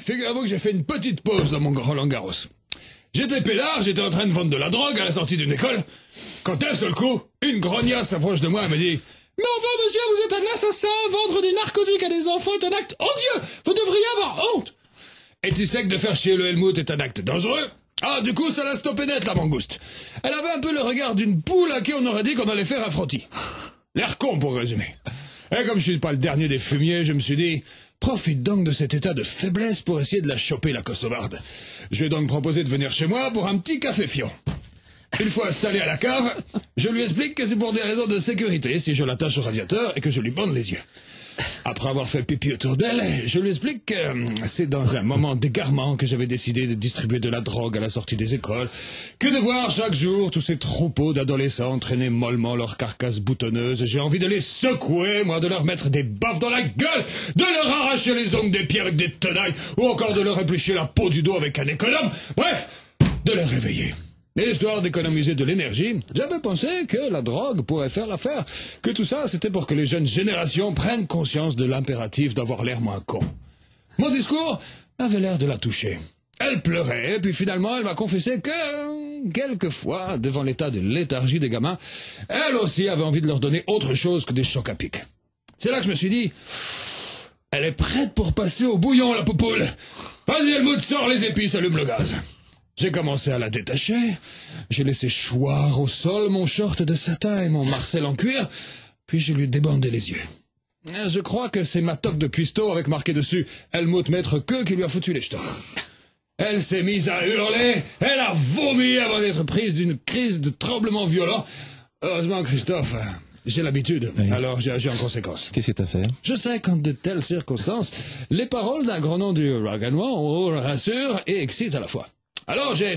figurez-vous que j'ai fait une petite pause dans mon grand Roland-Garros. J'étais peinard, j'étais en train de vendre de la drogue à la sortie d'une école, quand d'un seul coup, une grognasse s'approche de moi et me dit « Mais enfin, monsieur, vous êtes un assassin, vendre des narcotiques à des enfants est un acte odieux, vous devriez avoir honte !» Et tu sais que de faire chier le Helmut est un acte dangereux? Ah, du coup, ça l'a stoppé net, la mangouste. Elle avait un peu le regard d'une poule à qui on aurait dit qu'on allait faire un frottis. L'air con, pour résumer. Et comme je suis pas le dernier des fumiers, je me suis dit, profite donc de cet état de faiblesse pour essayer de la choper, la kosovarde. Je lui ai donc proposé de venir chez moi pour un petit café fion. Une fois installé à la cave, je lui explique que c'est pour des raisons de sécurité si je l'attache au radiateur et que je lui bande les yeux. Après avoir fait pipi autour d'elle, je lui explique que c'est dans un moment d'égarement que j'avais décidé de distribuer de la drogue à la sortie des écoles, que de voir chaque jour tous ces troupeaux d'adolescents traîner mollement leurs carcasses boutonneuses. J'ai envie de les secouer, moi, de leur mettre des baffes dans la gueule, de leur arracher les ongles des pieds avec des tenailles, ou encore de leur éplucher la peau du dos avec un économe. Bref, de les réveiller. Et histoire d'économiser de l'énergie, j'avais pensé que la drogue pourrait faire l'affaire, que tout ça c'était pour que les jeunes générations prennent conscience de l'impératif d'avoir l'air moins con. Mon discours avait l'air de la toucher. Elle pleurait, et puis finalement elle m'a confessé que, quelquefois, devant l'état de léthargie des gamins, elle aussi avait envie de leur donner autre chose que des chocs à pic. C'est là que je me suis dit, elle est prête pour passer au bouillon, la poupoule. Vas-y Helmut, sors les épices, allume le gaz. J'ai commencé à la détacher, j'ai laissé choir au sol mon short de satin et mon marcel en cuir, puis je lui débandé les yeux. Je crois que c'est ma toque de cuistot avec marqué dessus « Helmut Maître Queue » qui lui a foutu les jetons. Elle s'est mise à hurler, elle a vomi avant d'être prise d'une crise de tremblement violent. Heureusement, Christophe, j'ai l'habitude, oui. Alors j'ai agi en conséquence. Qu'est-ce que t'as fait? Je sais qu'en de telles circonstances, les paroles d'un grand nom du rock'n'roll rassurent et excitent à la fois. Alors j'ai...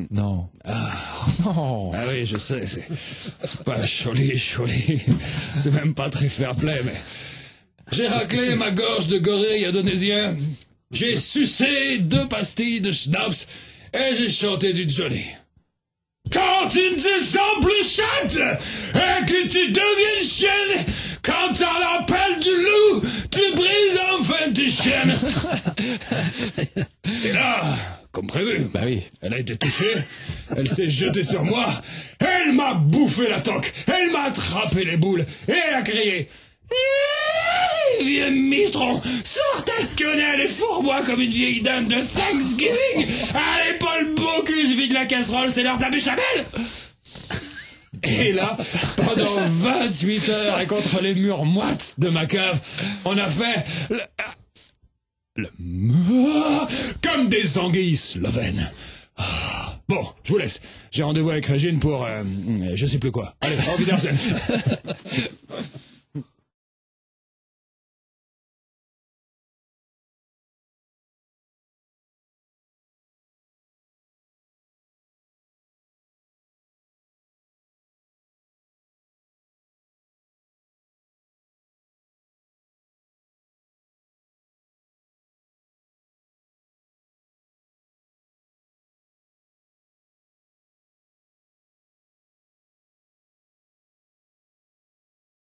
Non. Non. Ah oui, je sais, c'est pas joli. C'est même pas très fair-play, mais... J'ai raclé ma gorge de gorille indonésien, j'ai sucé 2 pastilles de schnapps, et j'ai chanté du Johnny. Quand tu ne te sens plus chatte, et que tu deviens chienne, quand t'as l'appel du loup, tu brises enfin tes chaînes. Et là... Comme prévu. Bah oui. Elle a été touchée, elle s'est jetée sur moi, elle m'a bouffé la toque, elle m'a attrapé les boules, et elle a crié « Vieux mitron, sors ta quenelle et fourre-moi comme une vieille dinde de Thanksgiving. Allez, Paul Bocuse, vide la casserole, c'est l'heure de la béchamel !» Et là, pendant 28 heures et contre les murs moites de ma cave, on a fait... comme des anguilles slovènes. Bon, je vous laisse. J'ai rendez-vous avec Régine pour... je sais plus quoi. Allez, au revoir.